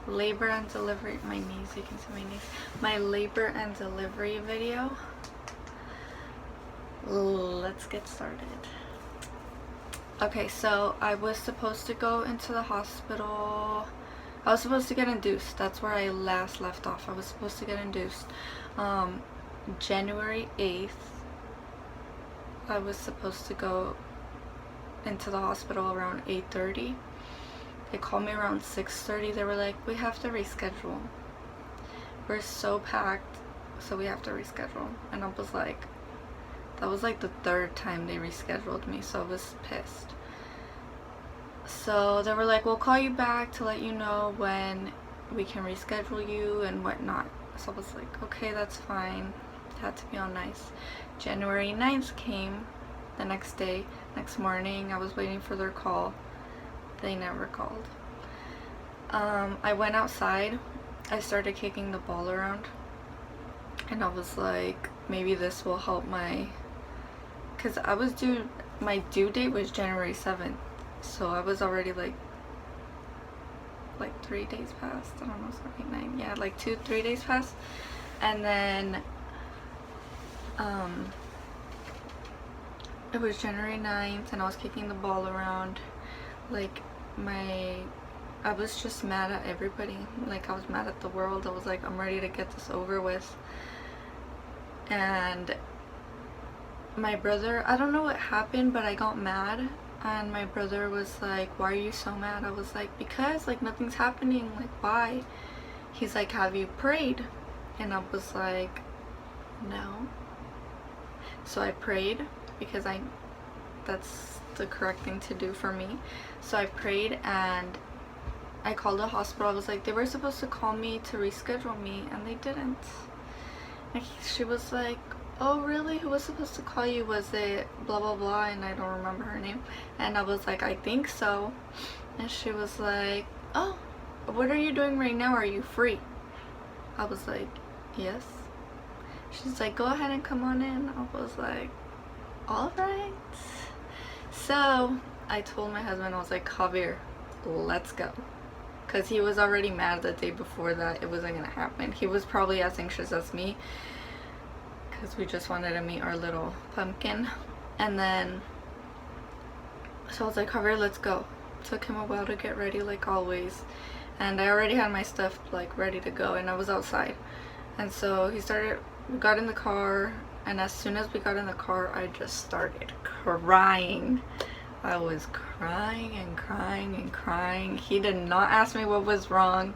labor and delivery, my knees, you can see my knees, my labor and delivery video. Let's get started. Okay, so I was supposed to go into the hospital. I was supposed to get induced. That's where I last left off. I was supposed to get induced January 8th. I was supposed to go into the hospital around 8:30. They called me around 6:30. They were like, we have to reschedule. We're so packed, so we have to reschedule. And I was like, that was like the third time they rescheduled me, so I was pissed. So they were like, we'll call you back to let you know when we can reschedule you and whatnot. So I was like, okay, that's fine. Had to be all nice. January 9th came the next day. Next morning, I was waiting for their call. They never called. I went outside. I started kicking the ball around. And I was like, maybe this will help because my due date was January 7th. So I was already like 3 days past. I don't know, 7, 8, 9. Yeah, like 2-3 days past. And then it was January 9th and I was kicking the ball around. Like I was just mad at everybody. Like I was mad at the world. I was like, I'm ready to get this over with. And my brother, I don't know what happened, but I got mad. And my brother was like, why are you so mad? I was like, because like nothing's happening. Like why? He's like, have you prayed? And I was like, no. So I prayed because that's the correct thing to do for me. So I prayed and I called the hospital. I was like, they were supposed to call me to reschedule me and they didn't. And she was like, oh really, who was supposed to call you? Was it blah blah blah? And I don't remember her name. And I was like, I think so. And she was like, oh, what are you doing right now? Are you free? I was like, yes. She's like, go ahead and come on in. I was like, alright. So I told my husband, I was like, Javier, let's go. Because he was already mad the day before that it wasn't gonna happen. He was probably as anxious as me because we just wanted to meet our little pumpkin. And then so I was like, Javier, let's go. Took him a while to get ready like always, and I already had my stuff like ready to go and I was outside. And so we got in the car, and as soon as we got in the car I just started crying. I was crying and crying and crying. He did not ask me what was wrong.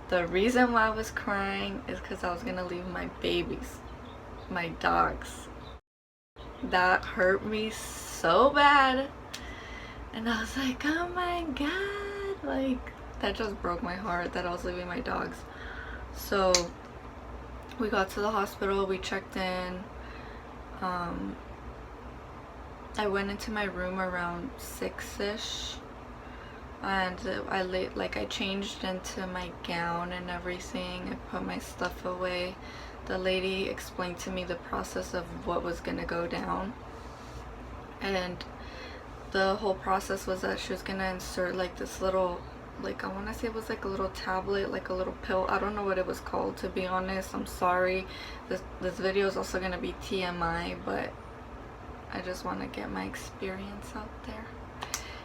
The reason why I was crying is because I was gonna leave my babies, my dogs. That hurt me so bad. And I was like, oh my god, like that just broke my heart that I was leaving my dogs. So we got to the hospital, we checked in. I went into my room around 6ish, and I changed into my gown and everything. I put my stuff away. The lady explained to me the process of what was gonna go down, and the whole process was that she was gonna insert like this little, like I want to say it was like a little tablet, like a little pill. I don't know what it was called, to be honest. I'm sorry. This video is also gonna be TMI, but I just want to get my experience out there.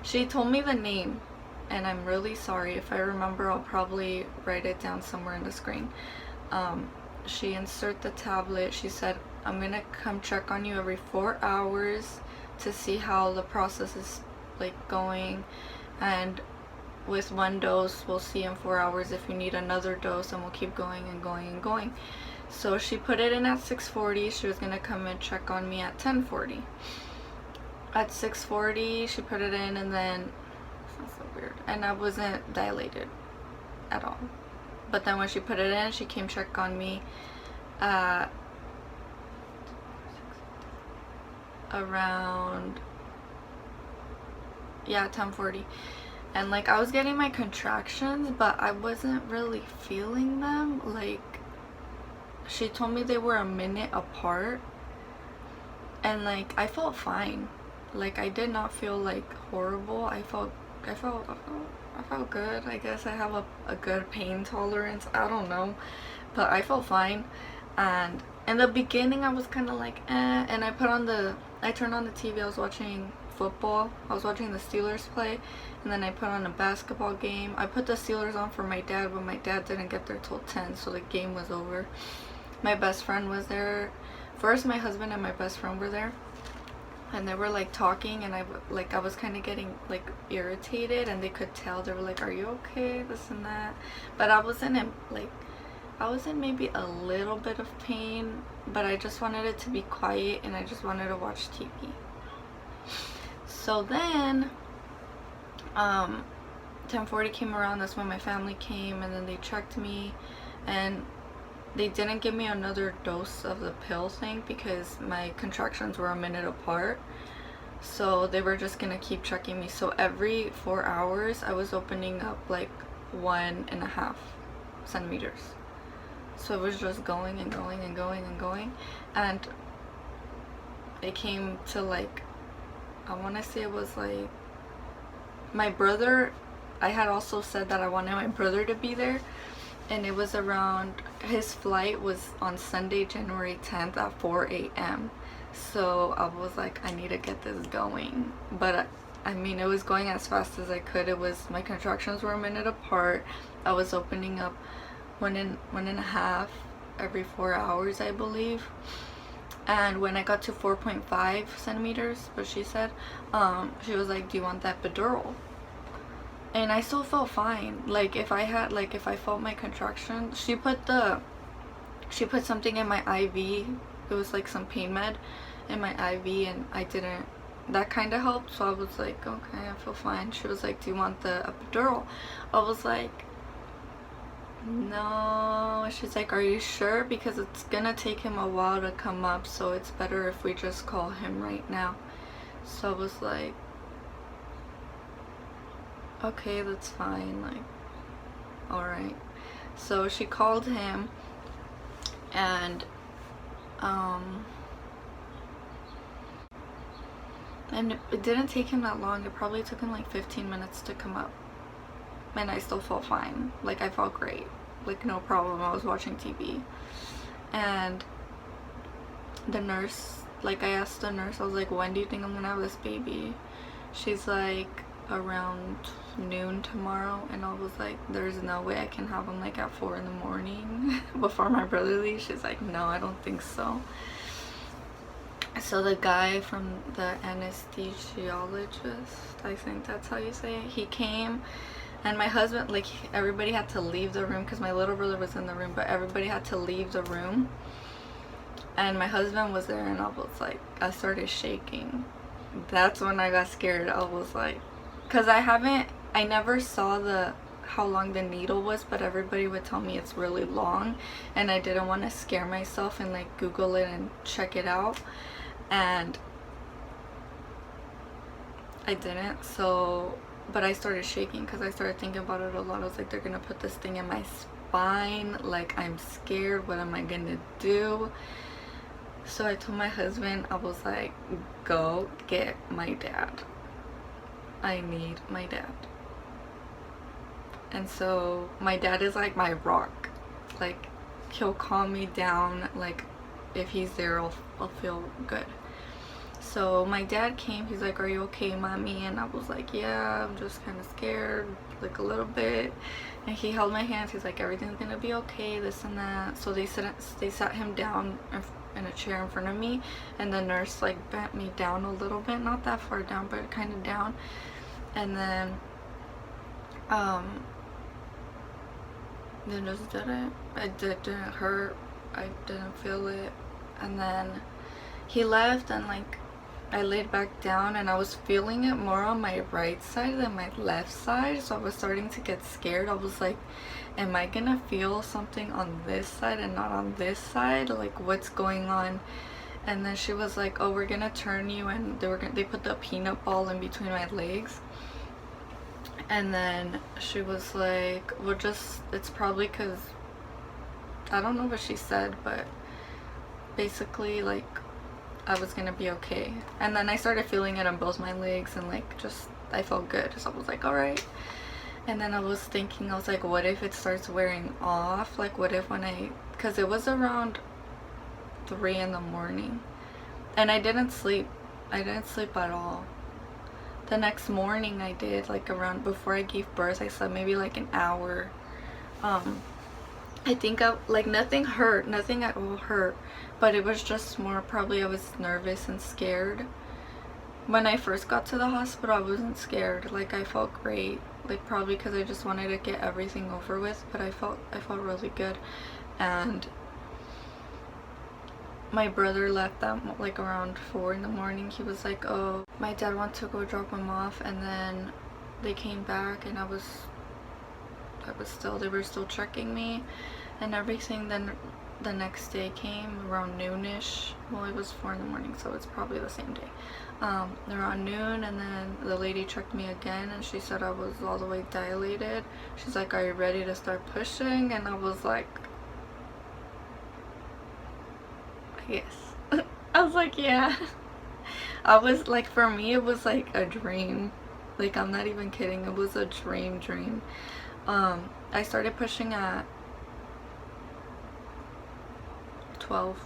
She told me the name, and I'm really sorry. If I remember, I'll probably write it down somewhere in the screen. She inserted the tablet. She said, I'm gonna come check on you every 4 hours to see how the process is like going, and with 1 dose we'll see in 4 hours if you need another dose, and we'll keep going and going and going. So she put it in at 6:40. She was gonna come and check on me at 10:40. At 6:40 she put it in, and then sounds so weird, and I wasn't dilated at all. But then when she put it in, she came check on me at around 10:40. And like I was getting my contractions, but I wasn't really feeling them. Like she told me they were a minute apart, and like I felt fine. Like I did not feel like horrible. I felt I felt good. I guess I have a good pain tolerance. I don't know, but I felt fine. And in the beginning, I was kind of like, eh. And I turned on the TV. I was watching football. I was watching the Steelers play, and then I put on a basketball game. I put the Steelers on for my dad, but my dad didn't get there till 10, so the game was over. My best friend was there. First, my husband and my best friend were there, and they were like talking, and I was kind of getting like irritated, and they could tell. They were like, "Are you okay?" This and that, but I was in maybe a little bit of pain, but I just wanted it to be quiet, and I just wanted to watch TV. So then 10:40 came around. That's when my family came, and then they checked me, and they didn't give me another dose of the pill thing because my contractions were a minute apart. So they were just gonna keep checking me. So every 4 hours I was opening up like 1.5 centimeters. So it was just going and going and going and going, and it came to like, I want to say it was like my brother. I had also said that I wanted my brother to be there, and it was around, his flight was on Sunday, January 10th at 4 a.m. So I was like, I need to get this going. But I mean, it was going as fast as I could. It was, my contractions were a minute apart. I was opening up 1.5 every 4 hours, I believe. And when I got to 4.5 centimeters, what she said, she was like, do you want that epidural? And I still felt fine. Like if I felt my contraction, she put something in my IV. It was like some pain med in my IV, and I didn't, that kind of helped. So I was like, okay, I feel fine. She was like, do you want the epidural? I was like, no. She's like, are you sure? Because it's gonna take him a while to come up, so it's better if we just call him right now. So I was like, okay, that's fine, like, alright. So she called him, and it didn't take him that long. It probably took him like 15 minutes to come up, and I still felt fine. Like I felt great, like no problem. I was watching TV, and the nurse, like I asked the nurse, I was like, when do you think I'm gonna have this baby? She's like, around noon tomorrow. And I was like, there's no way I can have him like at 4 in the morning before my brother leaves. She's like, no, I don't think so. So the guy from the anesthesiologist, I think that's how you say it, he came, and my husband, like everybody had to leave the room because my little brother was in the room, but everybody had to leave the room, and my husband was there, and I was like, I started shaking. That's when I got scared. I was like, because I never saw how long the needle was, but everybody would tell me it's really long, and I didn't want to scare myself and like Google it and check it out, and I didn't. So, but I started shaking because I started thinking about it a lot. I was like, they're gonna put this thing in my spine, like I'm scared, what am I gonna do? So I told my husband, I was like, go get my dad. I need my dad. And so my dad is like my rock. Like he'll calm me down. Like if he's there, I'll feel good. So my dad came. He's like, are you okay, mommy? And I was like, yeah, I'm just kind of scared, like a little bit. And he held my hands. He's like, everything's gonna be okay, this and that. So they sat him down in a chair in front of me, and the nurse like bent me down a little bit, not that far down, but kind of down. And then they just did it. It didn't hurt. I didn't feel it. And then he left, and like I laid back down, and I was feeling it more on my right side than my left side. So I was starting to get scared. I was like, am I gonna feel something on this side and not on this side? Like what's going on? And then she was like, oh, we're gonna turn you, and they put the peanut ball in between my legs. And then she was like, well, it's probably because, I don't know what she said, but basically like I was gonna be okay. And then I started feeling it on both my legs, and like just I felt good. So I was like, alright. And then I was thinking, I was like, what if it starts wearing off? Like, what if because it was around 3 in the morning. And I didn't sleep. I didn't sleep at all. The next morning I did, like around before I gave birth, I slept maybe like an hour. I think like nothing hurt, nothing at all hurt, but it was just more probably I was nervous and scared. When I first got to the hospital, I wasn't scared. Like I felt great, like probably because I just wanted to get everything over with, but I felt really good. And my brother left them like around 4 in the morning. He was like, oh, my dad wanted to go drop him off, and then they came back and they were still checking me and everything. Then the next day came around noonish. Well, it was 4 in the morning, so it's probably the same day. Around noon, and then the lady checked me again and she said I was all the way dilated. She's like, are you ready to start pushing? And I was like, yes. I was like, yeah. I was like, for me it was like a dream. Like, I'm not even kidding, it was a dream. I started pushing at 12,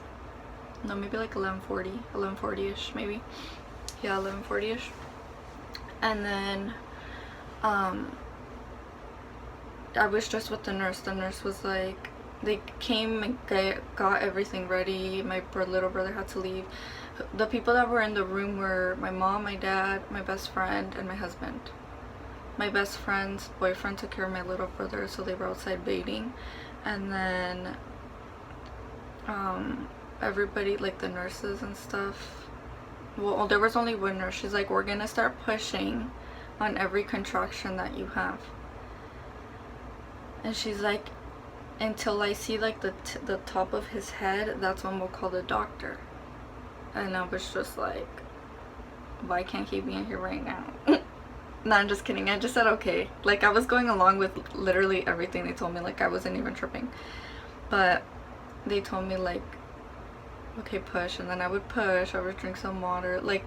no, maybe like 11:40ish maybe. Yeah, 11:40ish. And then I was just with the nurse. The nurse was like, they came and got everything ready. My little brother had to leave. The people that were in the room were my mom, my dad, my best friend, and my husband. My best friend's boyfriend took care of my little brother, so they were outside bathing. And then everybody, like the nurses and stuff, well, there was only one nurse. She's like, we're gonna start pushing on every contraction that you have. And she's like, until I see like the top of his head, that's when we'll call the doctor. And I was just like, why can't he be in here right now? No, I'm just kidding. I just said okay. Like, I was going along with literally everything they told me. Like, I wasn't even tripping. But they told me like, okay, push. And then I would push. I would drink some water. Like,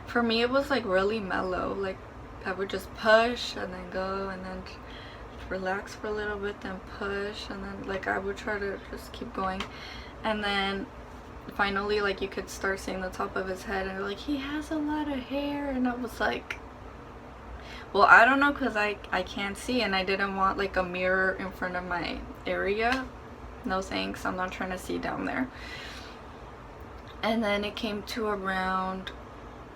for me it was like really mellow. Like, I would just push and then go and then relax for a little bit, then push, and then like I would try to just keep going. And then finally, like, you could start seeing the top of his head, and they're like, he has a lot of hair. And I was like, well, I don't know, because I can't see, and I didn't want like a mirror in front of my area. No thanks, I'm not trying to see down there. And then it came to around,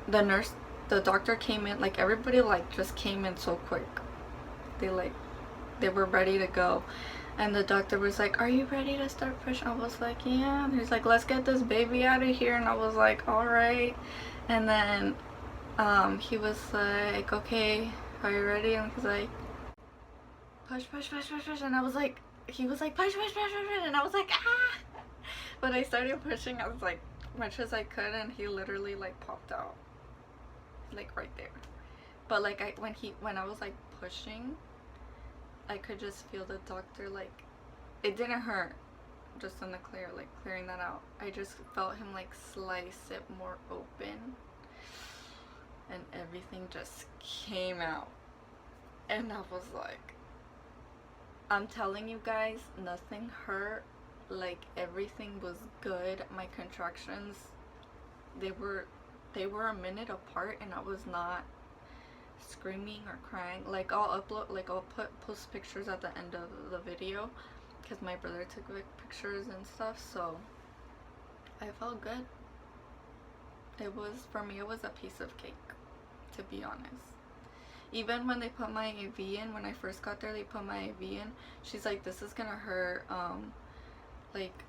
the doctor came in, like everybody like just came in so quick. They were ready to go. And the doctor was like, are you ready to start pushing? I was like, yeah. And he's like, let's get this baby out of here. And I was like, all right. And then he was like, okay, are you ready? And he's like, push. And I was like, he was like, push. And I was like, ah. But I started pushing, I was like, much as I could, and he literally like popped out, like right there. But like when I was like pushing, I could just feel the doctor, like, it didn't hurt, just in the clear, like clearing that out. I just felt him like slice it more open, and everything just came out. And I was like, I'm telling you guys, nothing hurt. Like, everything was good. My contractions, they were a minute apart, and I was not screaming or crying. Like, I'll post pictures at the end of the video, because my brother took pictures and stuff. So I felt good. It was, for me, it was a piece of cake, to be honest. Even when they put my IV in, when I first got there, they put my IV in. She's like, this is gonna hurt. Like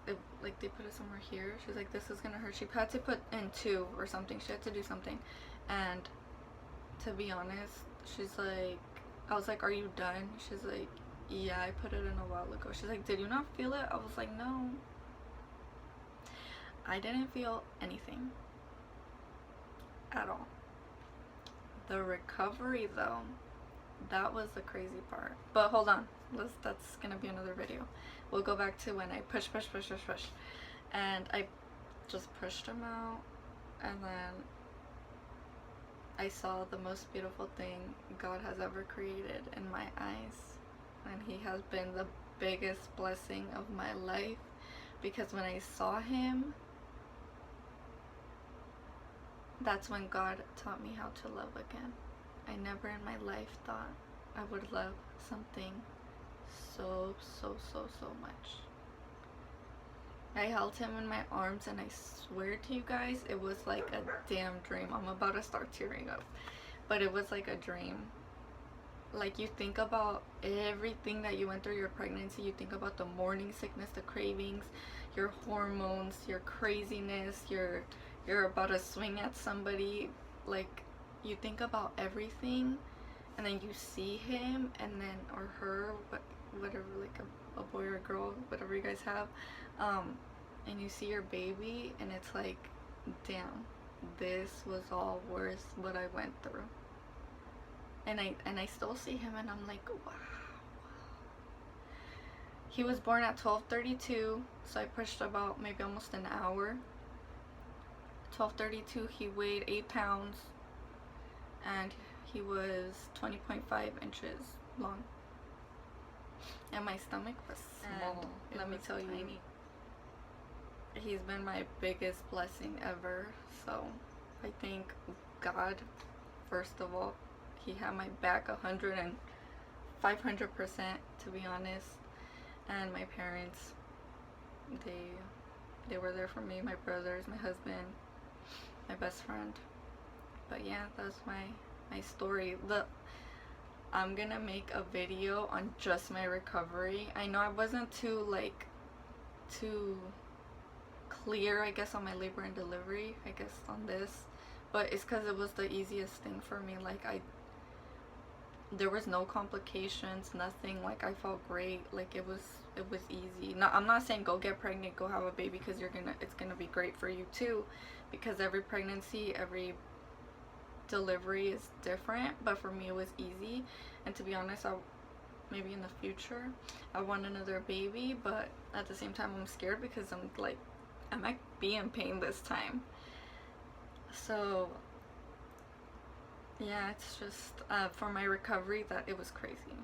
they put it somewhere here. She's like, this is gonna hurt. She had to put in 2 or something. She had to do something. And to be honest, she's like, I was like, are you done? She's like, yeah, I put it in a while ago. She's like, did you not feel it? I was like, no, I didn't feel anything at all. The recovery though, that was the crazy part. But hold on, that's gonna be another video. We'll go back to when I push, and I just pushed him out, and then I saw the most beautiful thing God has ever created in my eyes, and he has been the biggest blessing of my life, because when I saw him, that's when God taught me how to love again. I never in my life thought I would love something so much. I held him in my arms, and I swear to you guys, it was like a damn dream. I'm about to start tearing up, but it was like a dream. Like, you think about everything that you went through your pregnancy, you think about the morning sickness, the cravings, your hormones, your craziness, you're about to swing at somebody, like, you think about everything, and then you see him, and then, or her, whatever, like a boy or a girl, whatever you guys have, and you see your baby, and it's like, damn, this was all worth what I went through. And I still see him, and I'm like, wow. He was born at 12:32, so I pushed about maybe almost an hour. 12:32, he weighed 8 pounds, and he was 20.5 inches long. And my stomach was small. Let me tell you, he's been my biggest blessing ever. So I thank God, first of all. He had my back 100 and 500%, to be honest. And my parents, they were there for me, my brothers, my husband, my best friend. But yeah, that's my story. I'm gonna make a video on just my recovery. I know I wasn't too clear, I guess, on my labor and delivery, I guess, on this, but it's because it was the easiest thing for me. Like, there was no complications, nothing. Like, I felt great. Like, it was easy. Now, I'm not saying go get pregnant, go have a baby, because it's gonna be great for you too, because every pregnancy, every delivery is different. But for me, it was easy. And to be honest, maybe in the future I want another baby, but at the same time I'm scared, because I'm like, I might be in pain this time. So yeah, it's just for my recovery, that it was crazy.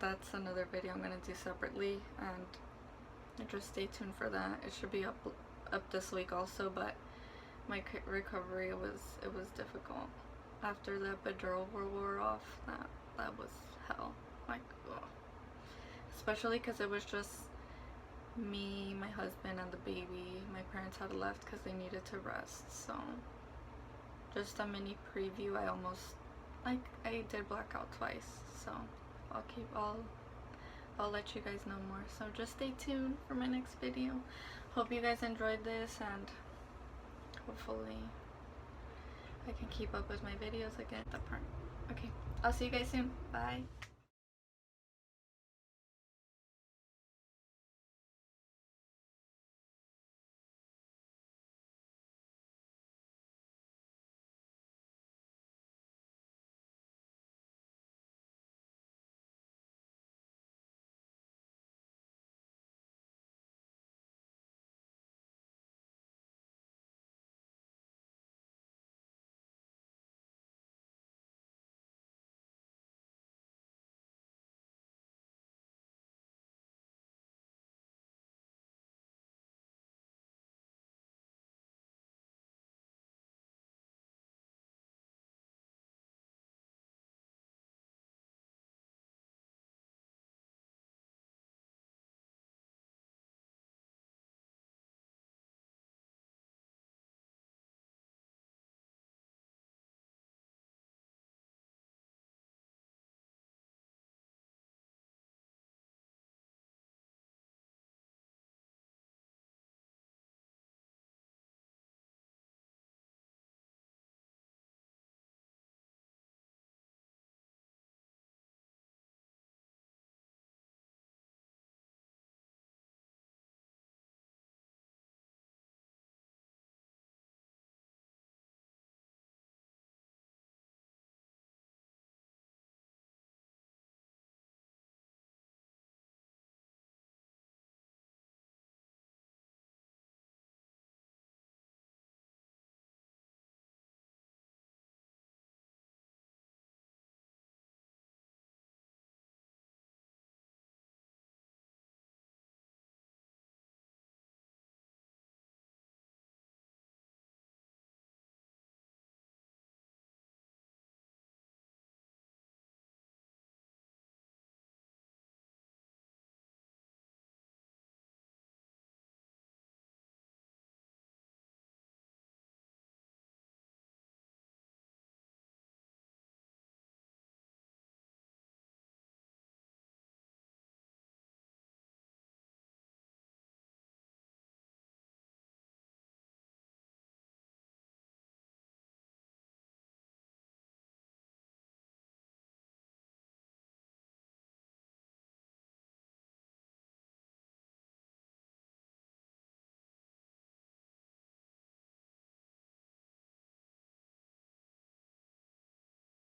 That's another video I'm gonna do separately, and just stay tuned for that. It should be up this week also. But my recovery, it was difficult. After the epidural wore off, that was hell. Like, ugh. Especially because it was just me, my husband, and the baby. My parents had left because they needed to rest. So just a mini preview. I did black out twice, so I'll let you guys know more. So just stay tuned for my next video. Hope you guys enjoyed this, and hopefully I can keep up with my videos again. Okay, I'll see you guys soon. Bye.